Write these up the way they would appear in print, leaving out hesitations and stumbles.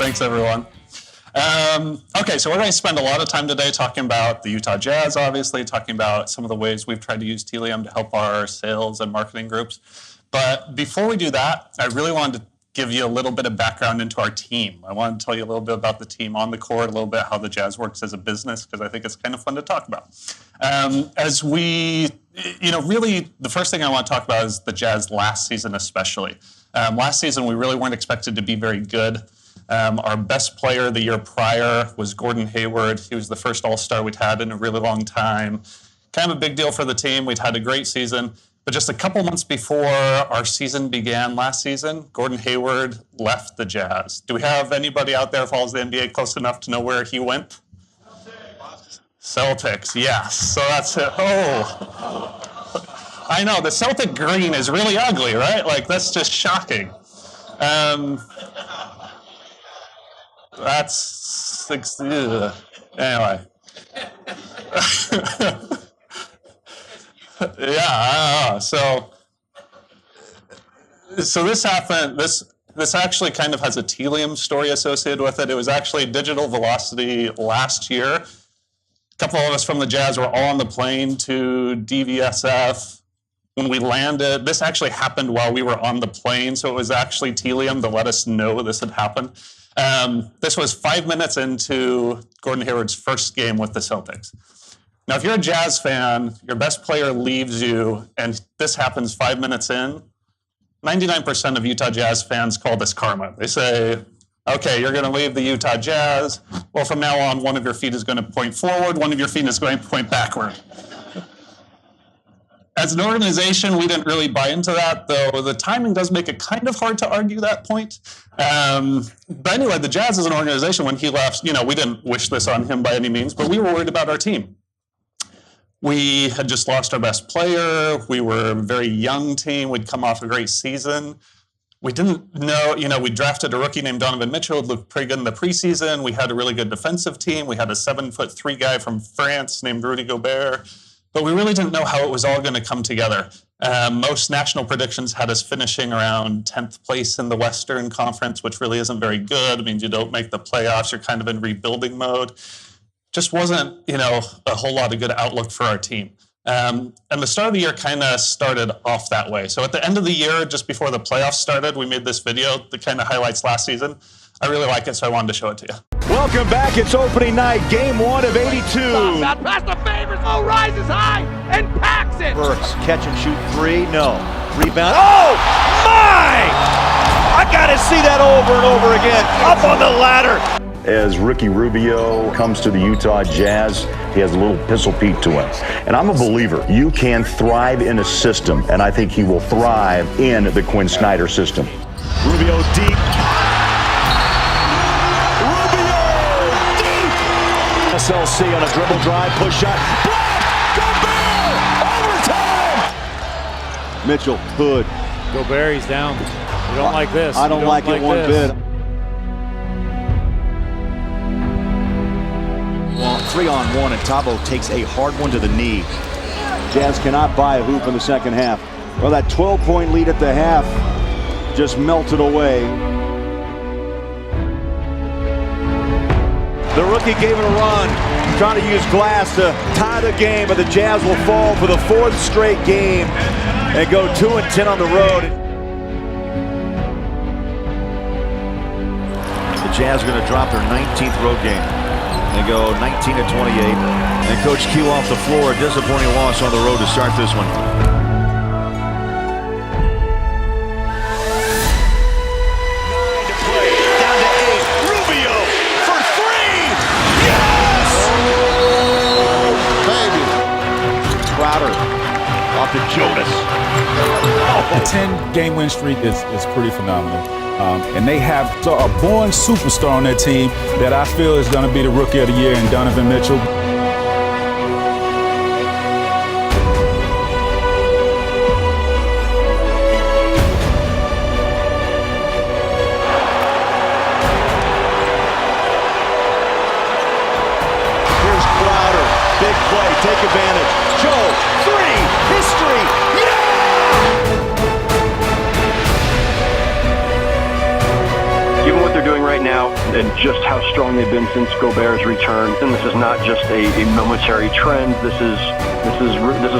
Thanks, everyone. Okay, so we're going to spend a lot of time today talking about the Utah Jazz, obviously, talking about some of the ways we've tried to use Telium to help our sales and marketing groups. But before we do that, I really wanted to give you a little bit of background into our team. I wanted to tell you a little bit about the team on the court, a little bit how the Jazz works as a business, because I think it's kind of fun to talk about. As we, really the first thing I want to talk about is the Jazz last season especially. Last season, we really weren't expected to be very good. Our best player the year prior was Gordon Hayward. He was the first All-Star we'd had in a really long time. Kind of a big deal for the team. We'd had a great season. But just a couple months before our season began last season, Gordon Hayward left the Jazz. Do we have anybody out there who follows the NBA close enough to know where he went? Celtics, yes. So that's it. Oh, I know. The Celtic green is really ugly, right? Like, that's just shocking. That's anyway. Yeah. So this happened. This actually kind of has a Telium story associated with it. It was actually Digital Velocity last year. A couple of us from the Jazz were all on the plane to DVSF. When we landed, this actually happened while we were on the plane, so it was actually Telium to let us know this had happened. This was 5 minutes into Gordon Hayward's first game with the Celtics. Now, if you're a Jazz fan, your best player leaves you, and this happens 5 minutes in, 99% of Utah Jazz fans call this karma. They say, okay, you're going to leave the Utah Jazz. Well, from now on, one of your feet is going to point forward, one of your feet is going to point backward. As an organization, we didn't really buy into that, though the timing does make it kind of hard to argue that point. But anyway, the Jazz as an organization, when he left, we didn't wish this on him by any means, but we were worried about our team. We had just lost our best player. We were a very young team. We'd come off a great season. We didn't know, we drafted a rookie named Donovan Mitchell, who looked pretty good in the preseason. We had a really good defensive team. We had a 7'3" guy from France named Rudy Gobert. But we really didn't know how it was all going to come together. Most national predictions had us finishing around 10th place in the Western Conference, which really isn't very good. It means you don't make the playoffs. You're kind of in rebuilding mode. Just wasn't, a whole lot of good outlook for our team. And the start of the year kind of started off that way. So at the end of the year, just before the playoffs started, we made this video that kind of highlights last season. I really like it, so I wanted to show it to you. Welcome back. It's opening night, game 1 of 82. Out past the Favors. Oh, rises high and packs it. Burks, catch and shoot 3. No. Rebound. Oh, my! I got to see that over and over again. Up on the ladder. As Ricky Rubio comes to the Utah Jazz, he has a little Pistol Pete to him. And I'm a believer. You can thrive in a system, and I think he will thrive in the Quinn Snyder system. Rubio deep. SLC on a dribble drive, push shot. Block! Gobert! Overtime! Mitchell, Hood. Gobert, he's down. You don't like this. I don't like it one bit. Well, 3-on-1, and Tabo takes a hard one to the knee. Jazz cannot buy a hoop in the second half. Well, that 12-point lead at the half just melted away. The rookie gave it a run, trying to use glass to tie the game, but the Jazz will fall for the 4th straight game and go 2-10 on the road. The Jazz are going to drop their 19th road game. They go 19-28. And Coach Q off the floor, a disappointing loss on the road to start this one. Off to Jonas. The 10-game win streak is pretty phenomenal. And they have a born superstar on their team that I feel is going to be the Rookie of the Year in Donovan Mitchell. Here's Crowder. Big play. Take advantage. Joe. 3. History. Yeah! Given what they're doing right now, and just how strong they've been since Gobert's return. And this is not just a momentary trend. This is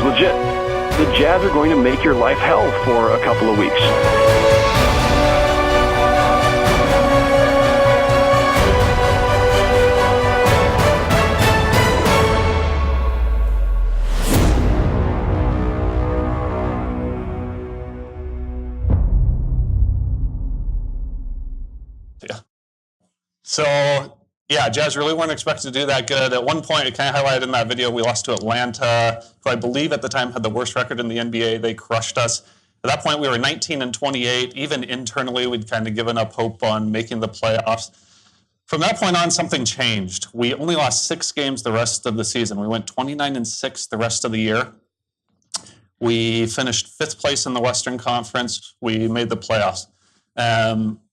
legit. The Jazz are going to make your life hell for a couple of weeks. So, yeah, Jazz really weren't expected to do that good. At one point, it kind of highlighted in that video, we lost to Atlanta, who I believe at the time had the worst record in the NBA. They crushed us. At that point, we were 19-28. Even internally, we'd kind of given up hope on making the playoffs. From that point on, something changed. We only lost 6 games the rest of the season. We went 29-6 the rest of the year. We finished 5th place in the Western Conference. We made the playoffs.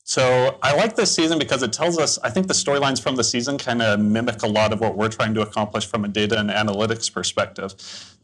So I like this season because it tells us, I think the storylines from the season kind of mimic a lot of what we're trying to accomplish from a data and analytics perspective.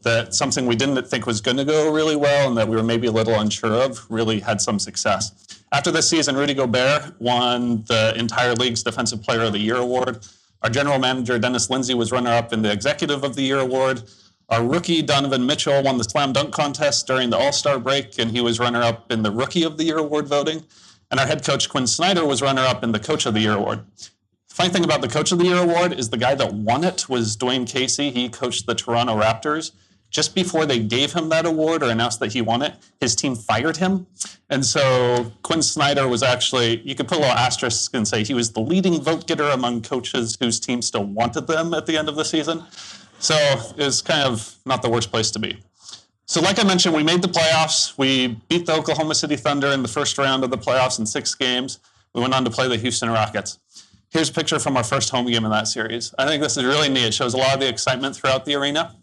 That something we didn't think was going to go really well and that we were maybe a little unsure of really had some success. After this season, Rudy Gobert won the entire league's Defensive Player of the Year award. Our general manager, Dennis Lindsey, was runner-up in the Executive of the Year award. Our rookie, Donovan Mitchell, won the Slam Dunk contest during the All-Star break, and he was runner-up in the Rookie of the Year award voting. And our head coach, Quinn Snyder, was runner-up in the Coach of the Year award. The funny thing about the Coach of the Year award is the guy that won it was Dwayne Casey. He coached the Toronto Raptors. Just before they gave him that award or announced that he won it, his team fired him. And so Quinn Snyder was actually, you could put a little asterisk and say he was the leading vote getter among coaches whose team still wanted them at the end of the season. So it was kind of not the worst place to be. So like I mentioned, we made the playoffs. We beat the Oklahoma City Thunder in the first round of the playoffs in 6 games. We went on to play the Houston Rockets. Here's a picture from our first home game in that series. I think this is really neat. It shows a lot of the excitement throughout the arena.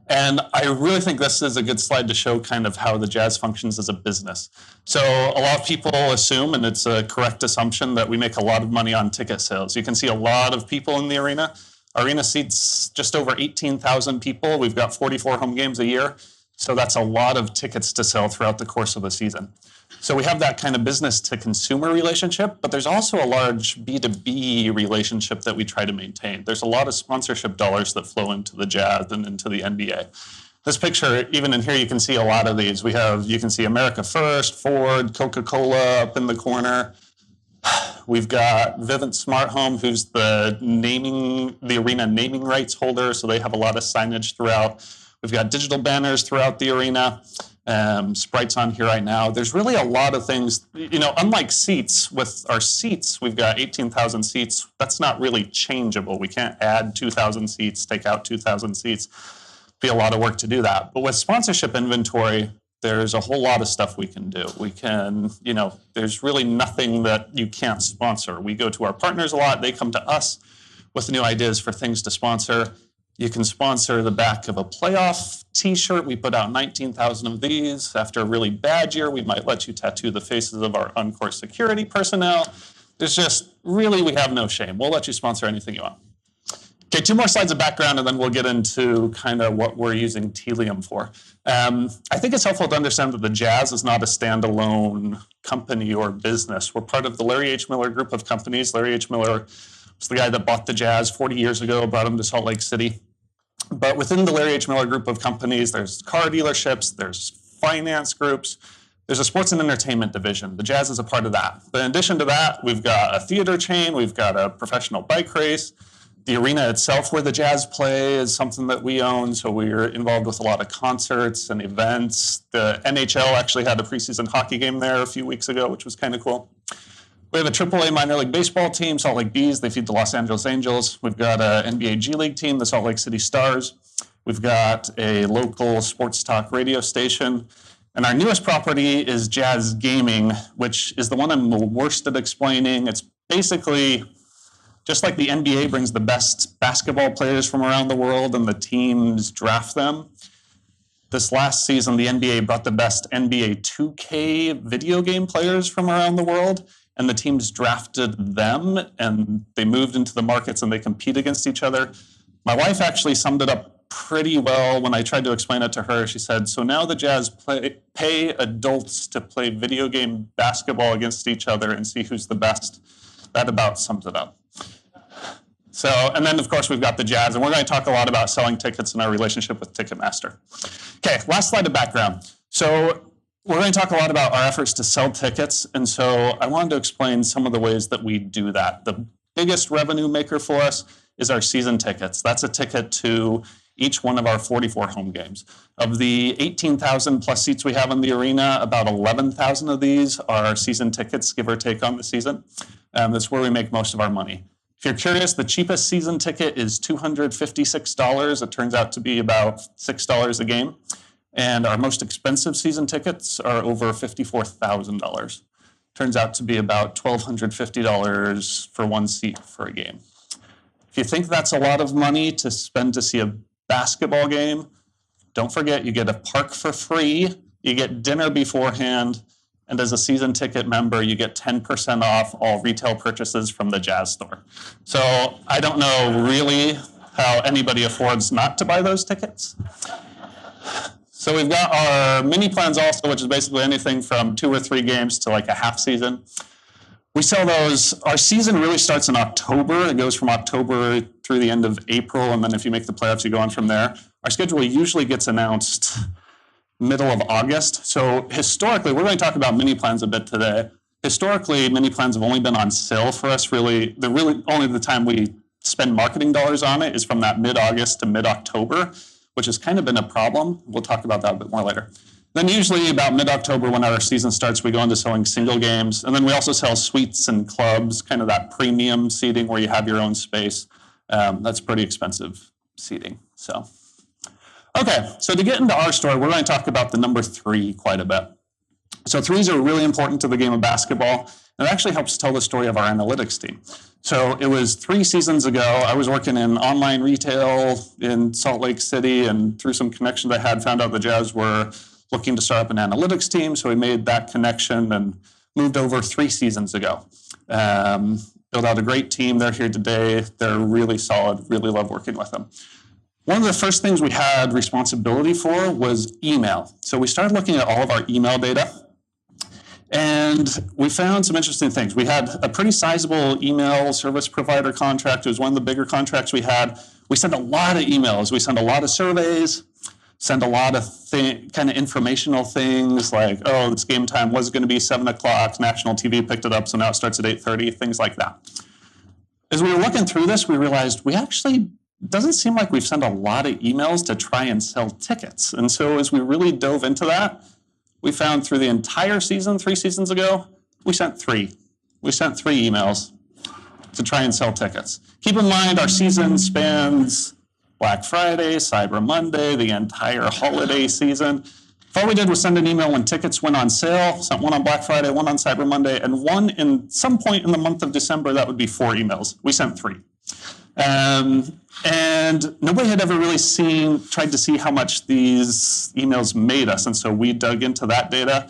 And I really think this is a good slide to show kind of how the Jazz functions as a business. So a lot of people assume, and it's a correct assumption, that we make a lot of money on ticket sales. You can see a lot of people in the arena. Our arena seats just over 18,000 people. We've got 44 home games a year. So that's a lot of tickets to sell throughout the course of the season. So we have that kind of business to consumer relationship, but there's also a large B2B relationship that we try to maintain. There's a lot of sponsorship dollars that flow into the Jazz and into the NBA. This picture, even in here, you can see a lot of these. You can see America First, Ford, Coca-Cola up in the corner. We've got Vivint Smart Home, who's the arena naming rights holder, so they have a lot of signage throughout. We've got digital banners throughout the arena. Sprite's on here right now. There's really a lot of things, unlike seats, with our seats, we've got 18,000 seats. That's not really changeable. We can't add 2,000 seats, take out 2,000 seats. Be a lot of work to do that. But with sponsorship inventory, there's a whole lot of stuff we can do. We can, there's really nothing that you can't sponsor. We go to our partners a lot. They come to us with new ideas for things to sponsor. You can sponsor the back of a playoff t-shirt. We put out 19,000 of these. After a really bad year, we might let you tattoo the faces of our on-court security personnel. There's just, really, we have no shame. We'll let you sponsor anything you want. Okay, 2 more slides of background, and then we'll get into kind of what we're using Telium for. I think it's helpful to understand that the Jazz is not a standalone company or business. We're part of the Larry H. Miller group of companies. Larry H. Miller was the guy that bought the Jazz 40 years ago, brought him to Salt Lake City. But within the Larry H. Miller group of companies, there's car dealerships, there's finance groups, there's a sports and entertainment division. The Jazz is a part of that. But in addition to that, we've got a theater chain, we've got a professional bike race. The arena itself where the Jazz play is something that we own, so we're involved with a lot of concerts and events. The NHL actually had a preseason hockey game there a few weeks ago, which was kind of cool. We have a AAA minor league baseball team, Salt Lake Bees. They feed the Los Angeles Angels. We've got an NBA G League team, the Salt Lake City Stars. We've got a local sports talk radio station. And our newest property is Jazz Gaming, which is the one I'm the worst at explaining. It's basically just like the NBA brings the best basketball players from around the world and the teams draft them. This last season, the NBA brought the best NBA 2K video game players from around the world, and the teams drafted them, and they moved into the markets and they compete against each other. My wife actually summed it up pretty well when I tried to explain it to her. She said, so now the Jazz pay adults to play video game basketball against each other and see who's the best. that about sums it up. So, and then of course we've got the Jazz, and we're going to talk a lot about selling tickets and our relationship with Ticketmaster. Okay, last slide of background. So we're going to talk a lot about our efforts to sell tickets, and so I wanted to explain some of the ways that we do that. The biggest revenue maker for us is our season tickets. That's a ticket to each one of our 44 home games. Of the 18,000 plus seats we have in the arena, about 11,000 of these are season tickets, give or take on the season. That's where we make most of our money. If you're curious, the cheapest season ticket is $256. It turns out to be about $6 a game. And our most expensive season tickets are over $54,000. Turns out to be about $1,250 for one seat for a game. If you think that's a lot of money to spend to see a basketball game, don't forget you get a park for free, you get dinner beforehand, and as a season ticket member, you get 10% off all retail purchases from the Jazz store. So I don't know really how anybody affords not to buy those tickets. So we've got our mini plans also, which is basically anything from 2 or 3 games to like a half season. We sell those. Our season really starts in October. It goes from October through the end of April, and then if you make the playoffs, you go on from there. Our schedule usually gets announced middle of August. So historically, we're going to talk about mini plans a bit today. Historically, mini plans have only been on sale for us. Really only the time we spend marketing dollars on it is from that mid-August to mid-October, which has kind of been a problem. We'll talk about that a bit more later. Then usually about mid-October when our season starts, we go into selling single games. And then we also sell suites and clubs, kind of that premium seating where you have your own space. That's pretty expensive seating. So, okay, so to get into our story, we're going to talk about the number 3 quite a bit. So 3s are really important to the game of basketball. And it actually helps tell the story of our analytics team. So it was 3 seasons ago, I was working in online retail in Salt Lake City, and through some connections I had, found out the Jazz were looking to start up an analytics team. So we made that connection and moved over 3 seasons ago. Built out a great team. They're here today. They're really solid, really love working with them. One of the first things we had responsibility for was email. So we started looking at all of our email data, and we found some interesting things. We had a pretty sizable email service provider contract. It was one of the bigger contracts we had. We sent a lot of emails. We sent a lot of surveys, send a lot of kind of informational things like, oh, this game time was going to be 7 o'clock, national TV picked it up, so now it starts at 8:30, things like that. As we were looking through this, we realized we actually, doesn't seem like we've sent a lot of emails to try and sell tickets. And so as we really dove into that, we found through the entire season, 3 seasons ago, we sent 3. We sent 3 emails to try and sell tickets. Keep in mind, our season spans Black Friday, Cyber Monday, the entire holiday season. If all we did was send an email when tickets went on sale, sent one on Black Friday, one on Cyber Monday, and one in some point in the month of December, that would be 4 emails. We sent 3. And nobody had ever really tried to see how much these emails made us. And so we dug into that data.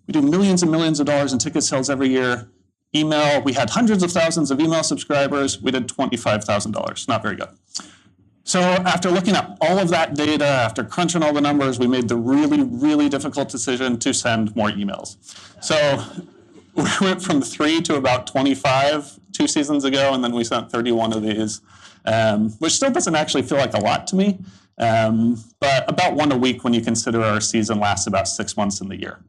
We do millions and millions of dollars in ticket sales every year. Email, we had hundreds of thousands of email subscribers. We did $25,000, not very good. So after looking at all of that data, after crunching all the numbers, we made the really, really difficult decision to send more emails. So we went from 3 to about 25 2 seasons ago, and then we sent 31 of these, which still doesn't actually feel like a lot to me, but about 1 a week when you consider our season lasts about 6 months in the year.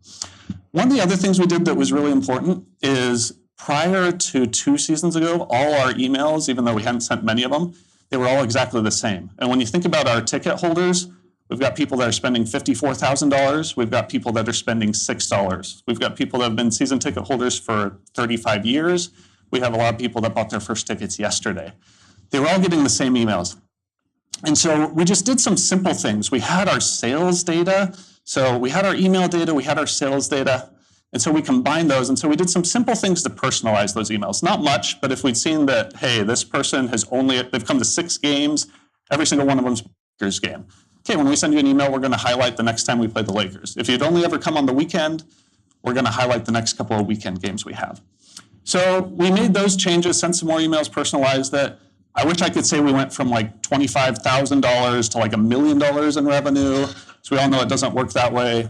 One of the other things we did that was really important is prior to 2 seasons ago, all our emails, even though we hadn't sent many of them, they were all exactly the same. And when you think about our ticket holders, we've got people that are spending $54,000. We've got people that are spending $6. We've got people that have been season ticket holders for 35 years. We have a lot of people that bought their first tickets yesterday. They were all getting the same emails. And so we just did some simple things. We had our sales data. So we had our email data, we had our sales data. And so we combined those. And so we did some simple things to personalize those emails. Not much, but if we'd seen that, hey, this person they've come to 6 games, every single one of them's a Lakers game. Okay, when we send you an email, we're going to highlight the next time we play the Lakers. If you'd only ever come on the weekend, we're going to highlight the next couple of weekend games we have. So we made those changes, sent some more emails, personalized it. I wish I could say we went from like $25,000 to like $1 million in revenue. So we all know it doesn't work that way,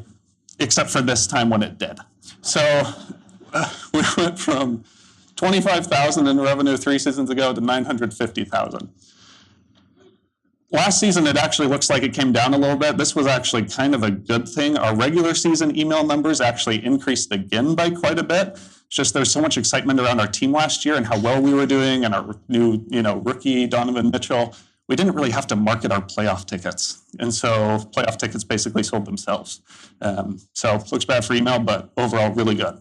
except for this time when it did. So we went from $25,000 in revenue 3 seasons ago to $950,000. Last season, it actually looks like it came down a little bit. This was actually kind of a good thing. Our regular season email numbers actually increased again by quite a bit. It's just there's so much excitement around our team last year and how well we were doing and our new, rookie Donovan Mitchell. We didn't really have to market our playoff tickets. And so playoff tickets basically sold themselves. So it looks bad for email, but overall really good.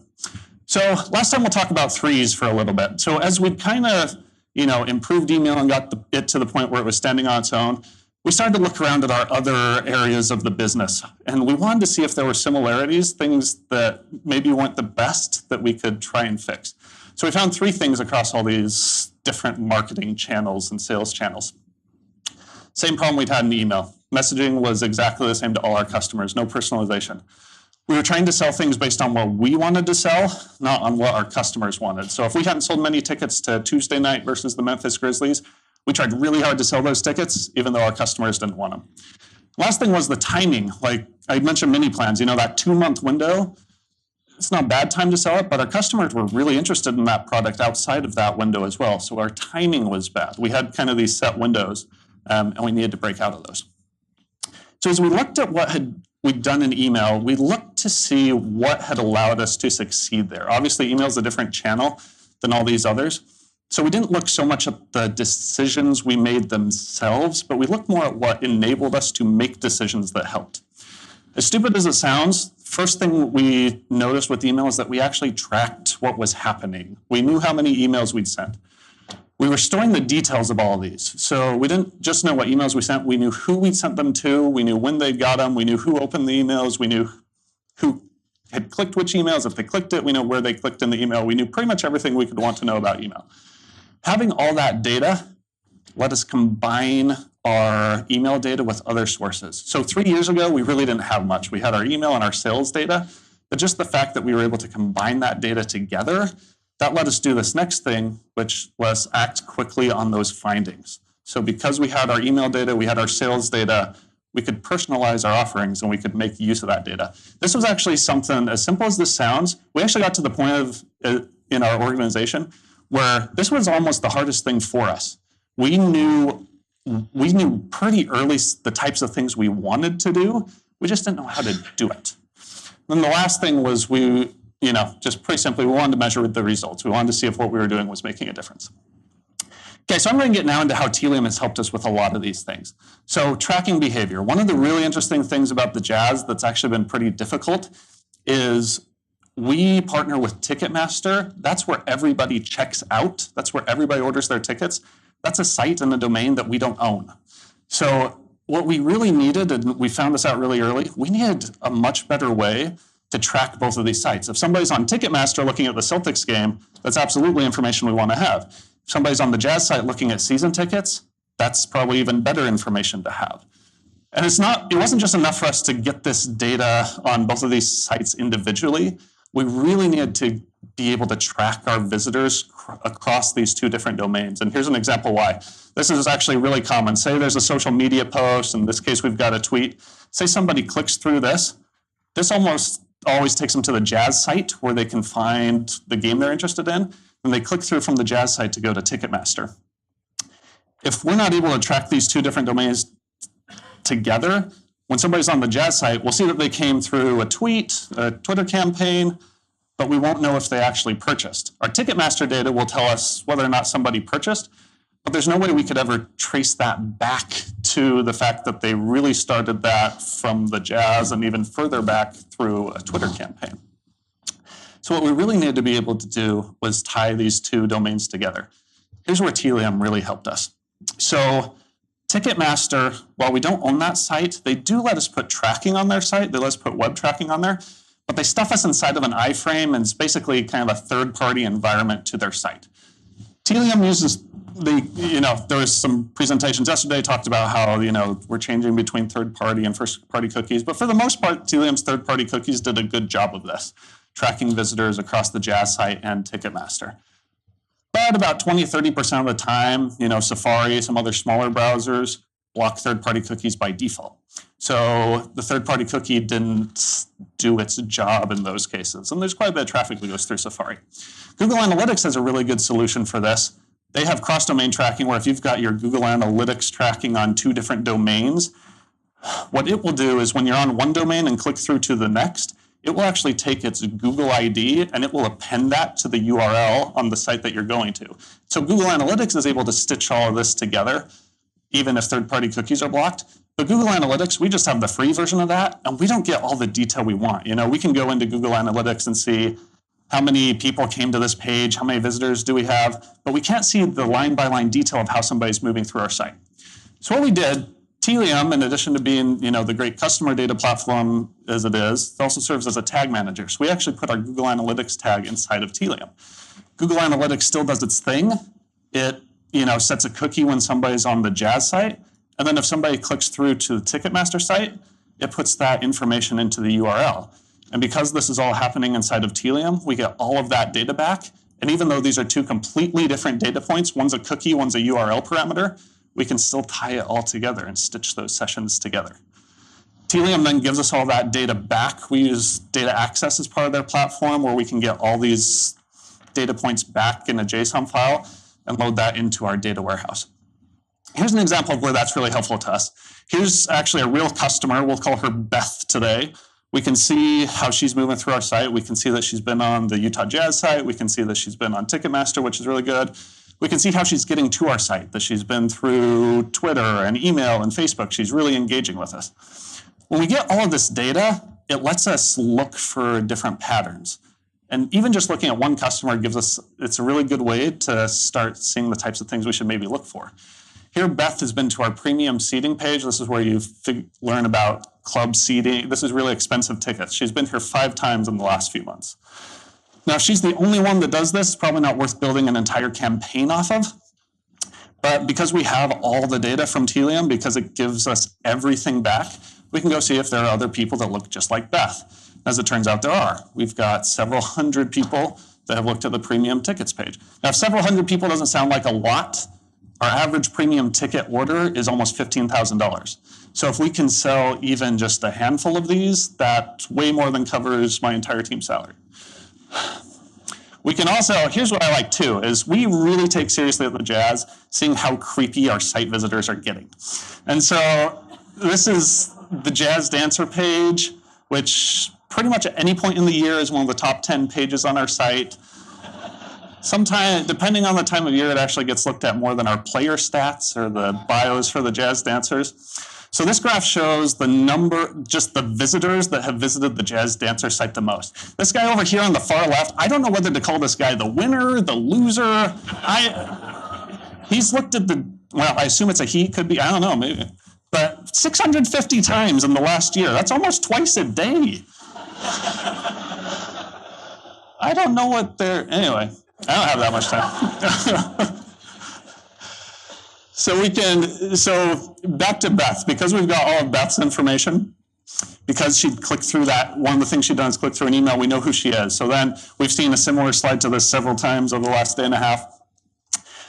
So last time we'll talk about threes for a little bit. So as we kind of improved email and got it to the point where it was standing on its own, we started to look around at our other areas of the business. And we wanted to see if there were similarities, things that maybe weren't the best that we could try and fix. So we found 3 things across all these different marketing channels and sales channels. Same problem we'd had in email. Messaging was exactly the same to all our customers, no personalization. We were trying to sell things based on what we wanted to sell, not on what our customers wanted. So if we hadn't sold many tickets to Tuesday night versus the Memphis Grizzlies, we tried really hard to sell those tickets, even though our customers didn't want them. Last thing was the timing. Like I mentioned mini plans, that 2-month window, it's not a bad time to sell it, but our customers were really interested in that product outside of that window as well. So our timing was bad. We had kind of these set windows, and we needed to break out of those. So as we looked at what we'd done in email, we looked to see what had allowed us to succeed there. Obviously, email is a different channel than all these others. So we didn't look so much at the decisions we made themselves, but we looked more at what enabled us to make decisions that helped. As stupid as it sounds, first thing we noticed with email is that we actually tracked what was happening. We knew how many emails we'd sent. We were storing the details of all of these. So we didn't just know what emails we sent, we knew who we sent them to, we knew when they got them, we knew who opened the emails, we knew who had clicked which emails. If they clicked it, we know where they clicked in the email. We knew pretty much everything we could want to know about email. Having all that data let us combine our email data with other sources. So 3 years ago, we really didn't have much. We had our email and our sales data, but just the fact that we were able to combine that data together, that let us do this next thing, which was act quickly on those findings. So because we had our email data, we had our sales data, we could personalize our offerings and we could make use of that data. This was actually something, as simple as this sounds, we actually got to the point of in our organization where this was almost the hardest thing for us. We knew pretty early the types of things we wanted to do. We just didn't know how to do it. Then the last thing was just pretty simply, we wanted to measure the results. We wanted to see if what we were doing was making a difference. Okay, so I'm going to get now into how Tealium has helped us with a lot of these things. So tracking behavior. One of the really interesting things about the Jazz that's actually been pretty difficult is we partner with Ticketmaster. That's where everybody checks out. That's where everybody orders their tickets. That's a site and a domain that we don't own. So what we really needed, and we found this out really early, we needed a much better way to track both of these sites. If somebody's on Ticketmaster looking at the Celtics game, that's absolutely information we want to have. If somebody's on the Jazz site looking at season tickets, that's probably even better information to have. And it wasn't just enough for us to get this data on both of these sites individually. We really needed to be able to track our visitors across these two different domains. And here's an example why. This is actually really common. Say there's a social media post, in this case we've got a tweet. Say somebody clicks through this. This almost always takes them to the Jazz site where they can find the game they're interested in, and they click through from the Jazz site to go to Ticketmaster. If we're not able to track these two different domains together, when somebody's on the Jazz site, we'll see that they came through a tweet, a Twitter campaign, but we won't know if they actually purchased. Our Ticketmaster data will tell us whether or not somebody purchased, but there's no way we could ever trace that back to the fact that they really started that from the Jazz and even further back through a Twitter campaign. So what we really needed to be able to do was tie these two domains together. Here's where Tealium really helped us. So Ticketmaster, while we don't own that site, they do let us put tracking on their site. They let us put web tracking on there, but they stuff us inside of an iframe, and it's basically kind of a third-party environment to their site. Tealium uses there was some presentations yesterday talked about how, we're changing between third-party and first-party cookies, but for the most part, Tealium's third-party cookies did a good job of this, tracking visitors across the Jazz site and Ticketmaster. But about 20-30% of the time, Safari, some other smaller browsers block third-party cookies by default. So the third-party cookie didn't do its job in those cases. And there's quite a bit of traffic that goes through Safari. Google Analytics has a really good solution for this. They have cross-domain tracking where if you've got your Google Analytics tracking on 2 different domains, what it will do is when you're on one domain and click through to the next, it will actually take its Google ID and it will append that to the URL on the site that you're going to. So Google Analytics is able to stitch all of this together, even if third-party cookies are blocked. But Google Analytics, we just have the free version of that, and we don't get all the detail we want. You know, we can go into Google Analytics and see how many people came to this page, how many visitors do we have, but we can't see the line-by-line detail of how somebody's moving through our site. So what we did, Tealium, in addition to being, you know, the great customer data platform as it is, it also serves as a tag manager. So we actually put our Google Analytics tag inside of Tealium. Google Analytics still does its thing. It, you know, sets a cookie when somebody's on the Jazz site. And then if somebody clicks through to the Ticketmaster site, it puts that information into the URL. And because this is all happening inside of Tealium, we get all of that data back. And even though these are 2 completely different data points, one's a cookie, one's a URL parameter, we can still tie it all together and stitch those sessions together. Tealium then gives us all that data back. We use Data Access as part of their platform where we can get all these data points back in a JSON file and load that into our data warehouse. Here's an example of where that's really helpful to us. Here's actually a real customer. We'll call her Beth today. We can see how she's moving through our site. We can see that she's been on the Utah Jazz site. We can see that she's been on Ticketmaster, which is really good. We can see how she's getting to our site, that she's been through Twitter and email and Facebook. She's really engaging with us. When we get all of this data, it lets us look for different patterns. And even just looking at one customer gives us, it's a really good way to start seeing the types of things we should maybe look for. Here, Beth has been to our premium seating page. This is where you learn about club seating. This is really expensive tickets. She's been here 5 times in the last few months. Now, if she's the only one that does this, it's probably not worth building an entire campaign off of. But because we have all the data from Tealium, because it gives us everything back, we can go see if there are other people that look just like Beth. As it turns out, there are. We've got several hundred people that have looked at the premium tickets page. Now, if several hundred people doesn't sound like a lot, our average premium ticket order is almost $15,000. So if we can sell even just a handful of these, that way more than covers my entire team's salary. We can also, here's what I like too, is we really take seriously at the Jazz seeing how creepy our site visitors are getting. And so this is the Jazz Dancer page, which pretty much at any point in the year is one of the top 10 pages on our site. Sometimes, depending on the time of year, it actually gets looked at more than our player stats or the bios for the Jazz Dancers. So this graph shows the number, just the visitors that have visited the Jazz Dancer site the most. This guy over here on the far left, I don't know whether to call this guy the winner, the loser. He's looked at the, well, I assume it's a he, could be, I don't know, maybe. But 650 times in the last year. That's almost twice a day. I don't know what they're, anyway. I don't have that much time. So back to Beth, because we've got all of Beth's information, because she clicked through that, one of the things she'd done is click through an email, we know who she is. So then we've seen a similar slide to this several times over the last day and a half.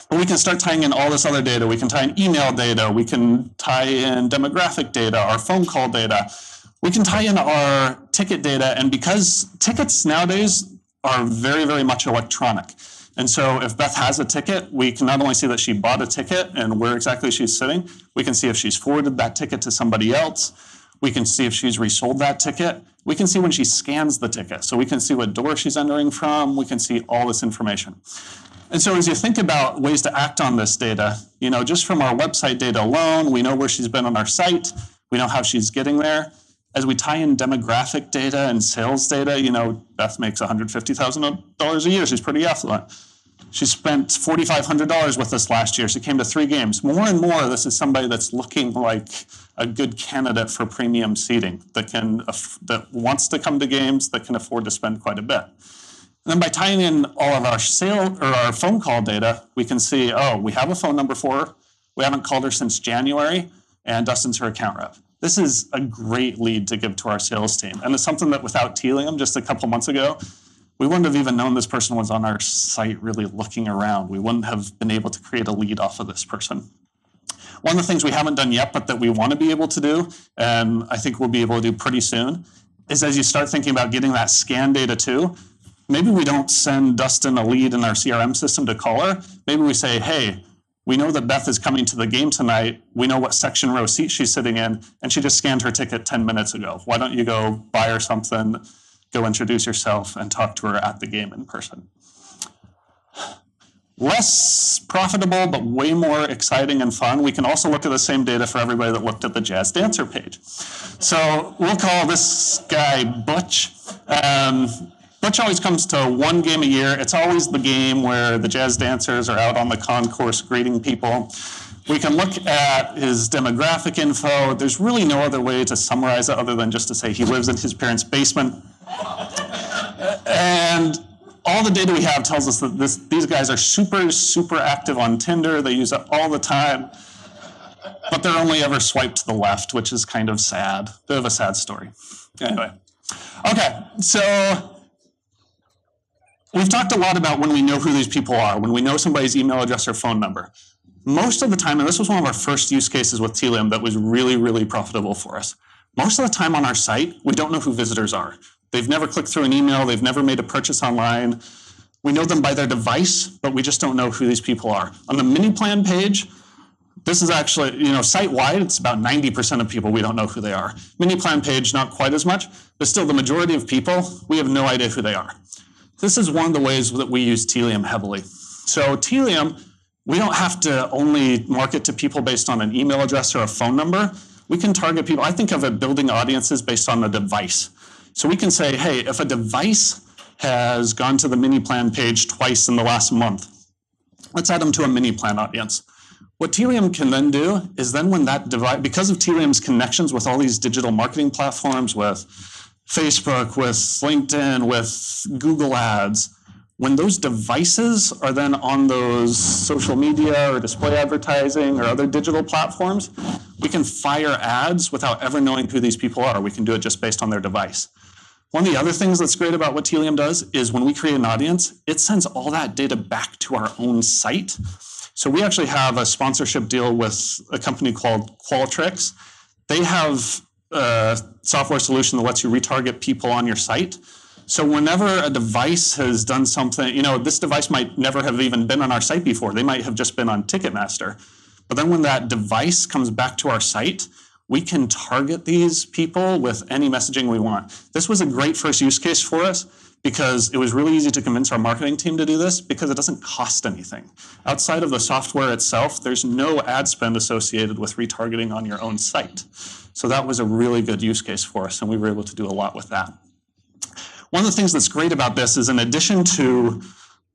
But we can start tying in all this other data. We can tie in email data. We can tie in demographic data, our phone call data. We can tie in our ticket data. And because tickets nowadays are very, very much electronic. And so if Beth has a ticket, we can not only see that she bought a ticket and where exactly she's sitting, we can see if she's forwarded that ticket to somebody else. We can see if she's resold that ticket. We can see when she scans the ticket. So we can see what door she's entering from. We can see all this information. And so as you think about ways to act on this data, you know, just from our website data alone, we know where she's been on our site. We know how she's getting there. As we tie in demographic data and sales data, you know, Beth makes $150,000 a year. She's pretty affluent. She spent $4,500 with us last year. She came to 3 games. More and more, this is somebody that's looking like a good candidate for premium seating that wants to come to games, that can afford to spend quite a bit. And then by tying in all of our phone call data, we can see, oh, we have a phone number for her. We haven't called her since January, and Dustin's her account rep. This is a great lead to give to our sales team. And it's something that without Tealium just a couple months ago, we wouldn't have even known this person was on our site really looking around. We wouldn't have been able to create a lead off of this person. One of the things we haven't done yet, but that we want to be able to do, and I think we'll be able to do pretty soon, is as you start thinking about getting that scan data too, maybe we don't send Dustin a lead in our CRM system to call her. Maybe we say, hey, we know that Beth is coming to the game tonight. We know what section row seat she's sitting in, and she just scanned her ticket 10 minutes ago. Why don't you go buy her something, go introduce yourself, and talk to her at the game in person? Less profitable, but way more exciting and fun. We can also look at the same data for everybody that looked at the Jazz Dancer page. So we'll call this guy Butch. Butch always comes to one game a year. It's always the game where the Jazz Dancers are out on the concourse greeting people. We can look at his demographic info. There's really no other way to summarize it other than just to say he lives in his parents' basement. And all the data we have tells us that these guys are super, super active on Tinder. They use it all the time. But they're only ever swiped to the left, which is kind of sad. Bit of a sad story. Anyway. Okay, so we've talked a lot about when we know who these people are, when we know somebody's email address or phone number. Most of the time, and this was one of our first use cases with Telium that was really, really profitable for us. Most of the time on our site, we don't know who visitors are. They've never clicked through an email. They've never made a purchase online. We know them by their device, but we just don't know who these people are. On the mini plan page, this is actually, site-wide, it's about 90% of people we don't know who they are. Mini plan page, not quite as much, but still the majority of people, we have no idea who they are. This is one of the ways that we use Telium heavily. So Telium, we don't have to only market to people based on an email address or a phone number. We can target people. I think of it building audiences based on the device. So we can say, hey, if a device has gone to the mini plan page twice in the last month, let's add them to a mini plan audience. What Telium can then do is then when that device, because of Telium's connections with all these digital marketing platforms, with Facebook, with LinkedIn, with Google Ads, when those devices are then on those social media or display advertising or other digital platforms, we can fire ads without ever knowing who these people are. We can do it just based on their device. One of the other things that's great about what Telium does is when we create an audience, it sends all that data back to our own site. So we actually have a sponsorship deal with a company called Qualtrics. They have a software solution that lets you retarget people on your site. So whenever a device has done something, this device might never have even been on our site before. They might have just been on Ticketmaster. But then when that device comes back to our site, we can target these people with any messaging we want. This was a great first use case for us because it was really easy to convince our marketing team to do this because it doesn't cost anything. Outside of the software itself, there's no ad spend associated with retargeting on your own site. So that was a really good use case for us, and we were able to do a lot with that. One of the things that's great about this is in addition to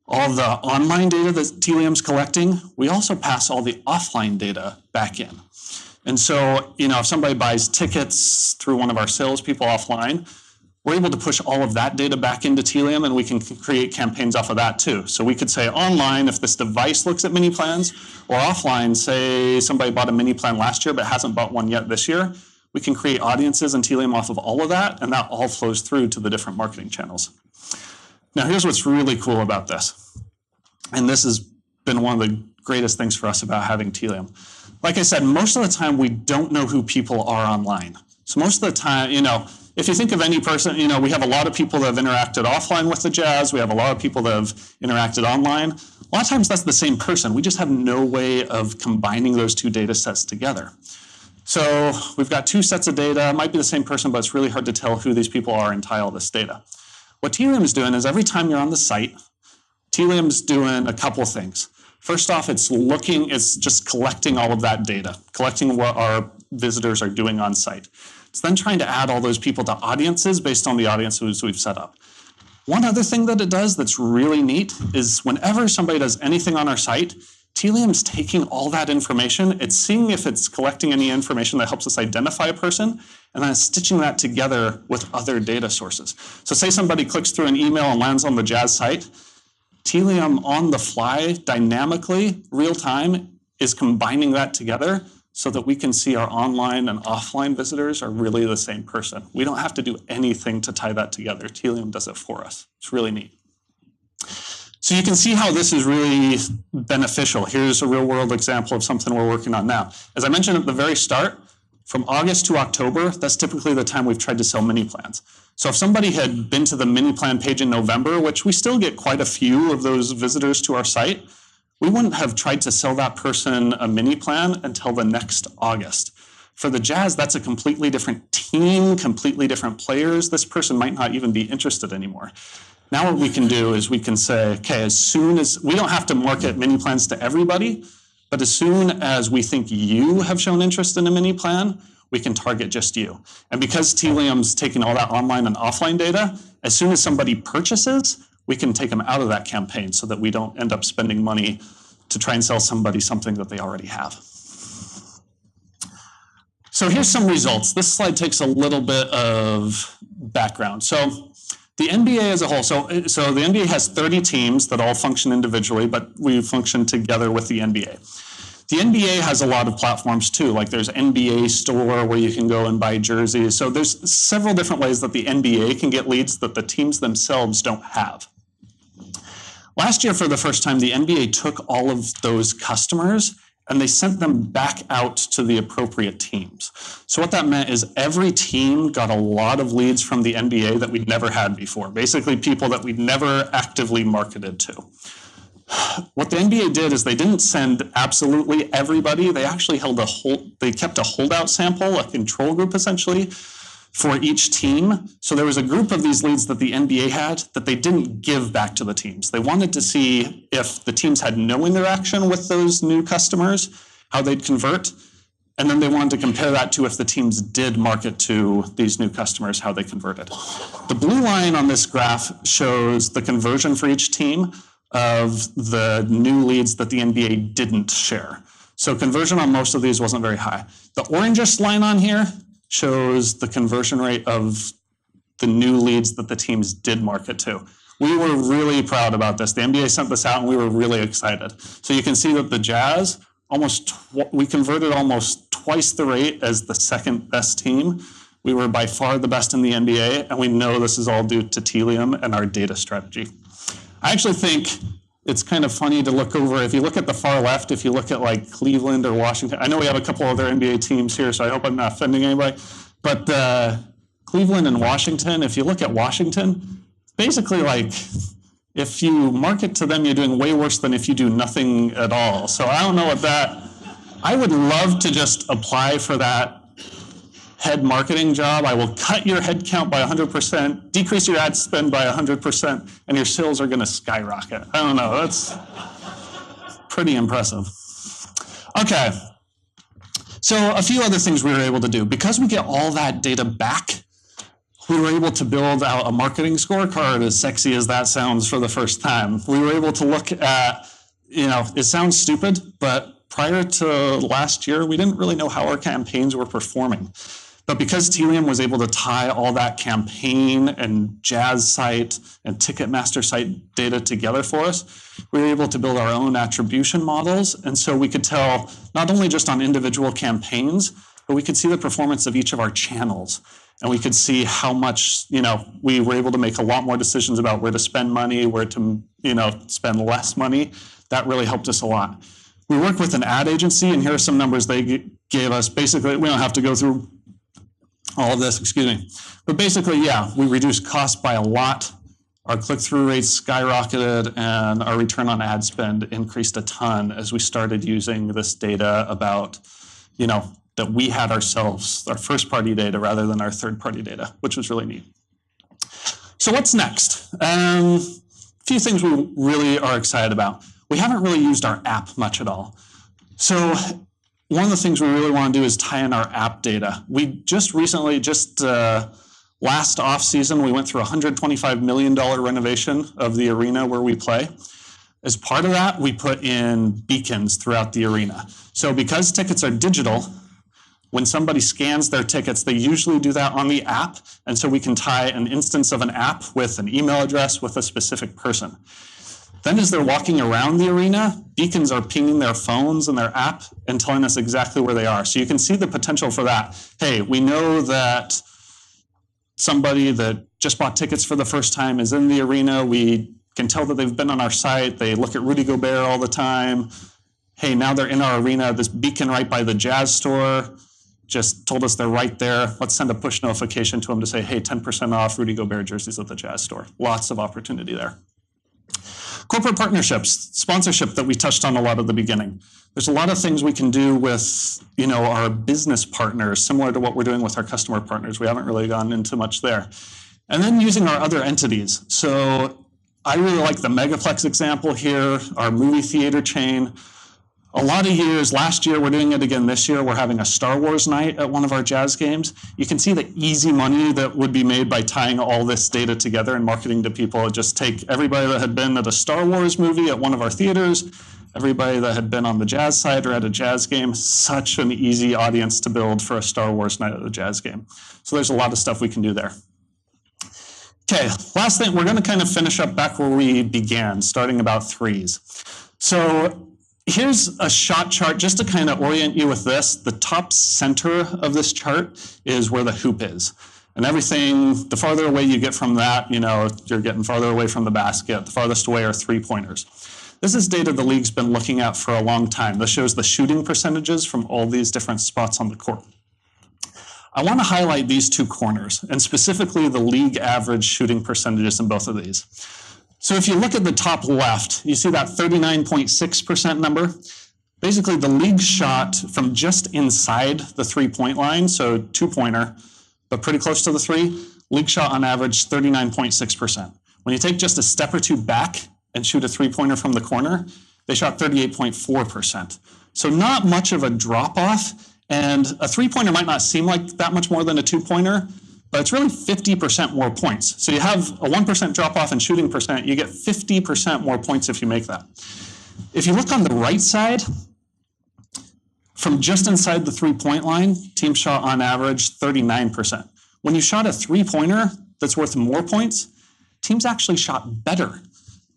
all the online data that Telium's collecting, we also pass all the offline data back in. And so, if somebody buys tickets through one of our salespeople offline, we're able to push all of that data back into Telium, and we can create campaigns off of that too. So we could say online, if this device looks at mini plans, or offline, say somebody bought a mini plan last year but hasn't bought one yet this year, we can create audiences in Telium off of all of that, and that all flows through to the different marketing channels. Now, here's what's really cool about this. And this has been one of the greatest things for us about having Telium. Like I said, most of the time, we don't know who people are online. So most of the time, if you think of any person, we have a lot of people that have interacted offline with the Jazz. We have a lot of people that have interacted online. A lot of times, that's the same person. We just have no way of combining those two data sets together. So we've got two sets of data. It might be the same person, but it's really hard to tell who these people are and tie all this data. What Telium is doing is every time you're on the site, Telium's doing a couple things. First off, it's just collecting all of that data, collecting what our visitors are doing on site. It's then trying to add all those people to audiences based on the audiences we've set up. One other thing that it does that's really neat is whenever somebody does anything on our site, Telium's taking all that information, it's seeing if it's collecting any information that helps us identify a person, and then it's stitching that together with other data sources. So say somebody clicks through an email and lands on the Jazz site, Telium on the fly, dynamically, real time, is combining that together so that we can see our online and offline visitors are really the same person. We don't have to do anything to tie that together. Telium does it for us. It's really neat. So you can see how this is really beneficial. Here's a real world example of something we're working on now. As I mentioned at the very start, from August to October, that's typically the time we've tried to sell mini plans. So if somebody had been to the mini plan page in November, which we still get quite a few of those visitors to our site, we wouldn't have tried to sell that person a mini plan until the next August. For the Jazz, that's a completely different team, completely different players. This person might not even be interested anymore. Now what we can do is we can say, okay, as soon as, we don't have to market mini plans to everybody, but as soon as we think you have shown interest in a mini plan, we can target just you. And because Tealium's taking all that online and offline data, as soon as somebody purchases, we can take them out of that campaign so that we don't end up spending money to try and sell somebody something that they already have. So here's some results. This slide takes a little bit of background. So the NBA as a whole, so the NBA has 30 teams that all function individually, but we function together with the NBA. The NBA has a lot of platforms too, like there's NBA Store where you can go and buy jerseys. So there's several different ways that the NBA can get leads that the teams themselves don't have. Last year, for the first time, the NBA took all of those customers and they sent them back out to the appropriate teams. So what that meant is every team got a lot of leads from the NBA that we'd never had before, basically people that we'd never actively marketed to. What the NBA did is they didn't send absolutely everybody. They actually they kept a holdout sample, a control group essentially, for each team. So there was a group of these leads that the NBA had that they didn't give back to the teams. They wanted to see if the teams had no interaction with those new customers, how they'd convert. And then they wanted to compare that to if the teams did market to these new customers, how they converted. The blue line on this graph shows the conversion for each team of the new leads that the NBA didn't share. So conversion on most of these wasn't very high. The orangish line on here shows the conversion rate of the new leads that the teams did market to. We were really proud about this. The NBA sent this out and we were really excited. So you can see that the Jazz, we converted almost twice the rate as the second best team. We were by far the best in the NBA, and we know this is all due to Tealium and our data strategy. I actually think it's kind of funny to look over, if you look at the far left, if you look at like Cleveland or Washington, I know we have a couple other NBA teams here, so I hope I'm not offending anybody, but Cleveland and Washington, if you look at Washington, basically like, if you market to them, you're doing way worse than if you do nothing at all. So I don't know what I would love to just apply for that head marketing job. I will cut your head count by 100%, decrease your ad spend by 100%, and your sales are going to skyrocket. I don't know. That's pretty impressive. Okay. So a few other things we were able to do. Because we get all that data back, we were able to build out a marketing scorecard, as sexy as that sounds for the first time. We were able to look at, it sounds stupid, but prior to last year, we didn't really know how our campaigns were performing. But because Tealium was able to tie all that campaign and Jazz site and Ticketmaster site data together for us, we were able to build our own attribution models. And so we could tell not only just on individual campaigns, but we could see the performance of each of our channels. And we could see how much, we were able to make a lot more decisions about where to spend money, where to, spend less money. That really helped us a lot. We work with an ad agency, and here are some numbers they gave us. Basically, we don't have to go through all of this, excuse me. But basically, yeah, we reduced costs by a lot. Our click-through rates skyrocketed, and our return on ad spend increased a ton as we started using this data about, that we had ourselves, our first-party data rather than our third-party data, which was really neat. So what's next? A few things we really are excited about. We haven't really used our app much at all. So one of the things we really want to do is tie in our app data. We just recently, last off season, we went through a $125 million renovation of the arena where we play. As part of that, we put in beacons throughout the arena. So because tickets are digital, when somebody scans their tickets, they usually do that on the app. And so we can tie an instance of an app with an email address with a specific person. Then as they're walking around the arena, beacons are pinging their phones and their app and telling us exactly where they are. So you can see the potential for that. Hey, we know that somebody that just bought tickets for the first time is in the arena. We can tell that they've been on our site. They look at Rudy Gobert all the time. Hey, now they're in our arena. This beacon right by the Jazz store just told us they're right there. Let's send a push notification to them to say, hey, 10% off Rudy Gobert jerseys at the Jazz store. Lots of opportunity there. Corporate partnerships, sponsorship that we touched on a lot at the beginning. There's a lot of things we can do with, our business partners, similar to what we're doing with our customer partners. We haven't really gone into much there. And then using our other entities. So I really like the Megaplex example here, our movie theater chain. A lot of years, last year, we're doing it again this year. We're having a Star Wars night at one of our Jazz games. You can see the easy money that would be made by tying all this data together and marketing to people. Just take everybody that had been at a Star Wars movie at one of our theaters, everybody that had been on the Jazz side or at a Jazz game. Such an easy audience to build for a Star Wars night at a Jazz game. So there's a lot of stuff we can do there. Okay, last thing, we're going to kind of finish up back where we began, starting about threes. So here's a shot chart just to kind of orient you with this. The top center of this chart is where the hoop is. And everything, the farther away you get from that, you're getting farther away from the basket. The farthest away are three-pointers. This is data the league's been looking at for a long time. This shows the shooting percentages from all these different spots on the court. I want to highlight these two corners, and specifically the league average shooting percentages in both of these. So if you look at the top left, you see that 39.6% number. Basically, the league shot from just inside the three-point line, so two-pointer, but pretty close to the three, league shot on average 39.6%. When you take just a step or two back and shoot a three-pointer from the corner, they shot 38.4%. So not much of a drop-off, and a three-pointer might not seem like that much more than a two-pointer, but it's really 50% more points. So you have a 1% drop-off in shooting percent, you get 50% more points if you make that. If you look on the right side, from just inside the three-point line, teams shot on average 39%. When you shot a three-pointer that's worth more points, teams actually shot better.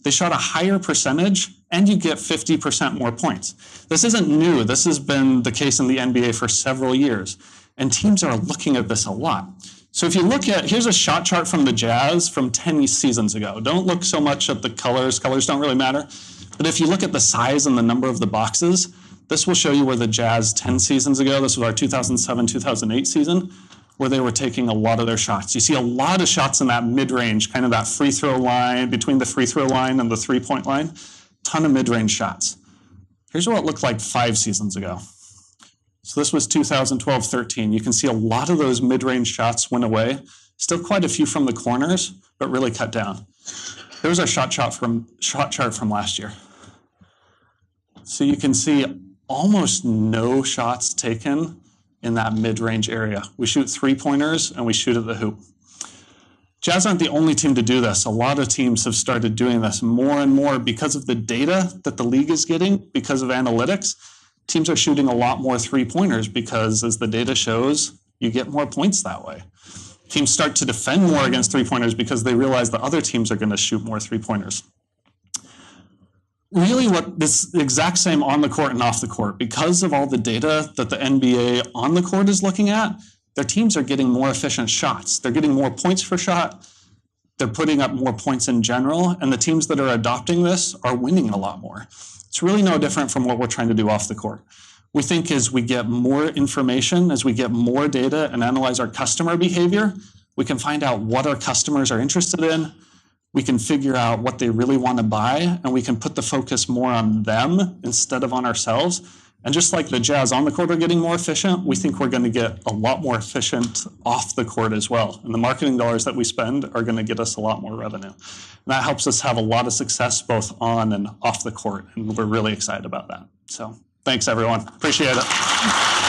They shot a higher percentage, and you get 50% more points. This isn't new. This has been the case in the NBA for several years, and teams are looking at this a lot. So if you look at, here's a shot chart from the Jazz from 10 seasons ago. Don't look so much at the colors. Colors don't really matter. But if you look at the size and the number of the boxes, this will show you where the Jazz 10 seasons ago, this was our 2007-2008 season, where they were taking a lot of their shots. You see a lot of shots in that mid-range, kind of that free throw line, between the free throw line and the three-point line. Ton of mid-range shots. Here's what it looked like 5 seasons ago. So this was 2012-13. You can see a lot of those mid-range shots went away. Still quite a few from the corners, but really cut down. There's our shot chart from last year. So you can see almost no shots taken in that mid-range area. We shoot three-pointers and we shoot at the hoop. Jazz aren't the only team to do this. A lot of teams have started doing this more and more because of the data that the league is getting, because of analytics. Teams are shooting a lot more three-pointers because, as the data shows, you get more points that way. Teams start to defend more against three-pointers because they realize the other teams are going to shoot more three-pointers. Really, what this exact same on the court and off the court, because of all the data that the NBA on the court is looking at, their teams are getting more efficient shots. They're getting more points per shot. They're putting up more points in general, and the teams that are adopting this are winning a lot more. It's really no different from what we're trying to do off the court. We think as we get more information, as we get more data and analyze our customer behavior, we can find out what our customers are interested in. We can figure out what they really want to buy, and we can put the focus more on them instead of on ourselves. And just like the Jazz on the court are getting more efficient, we think we're going to get a lot more efficient off the court as well. And the marketing dollars that we spend are going to get us a lot more revenue. And that helps us have a lot of success both on and off the court, and we're really excited about that. So thanks, everyone. Appreciate it.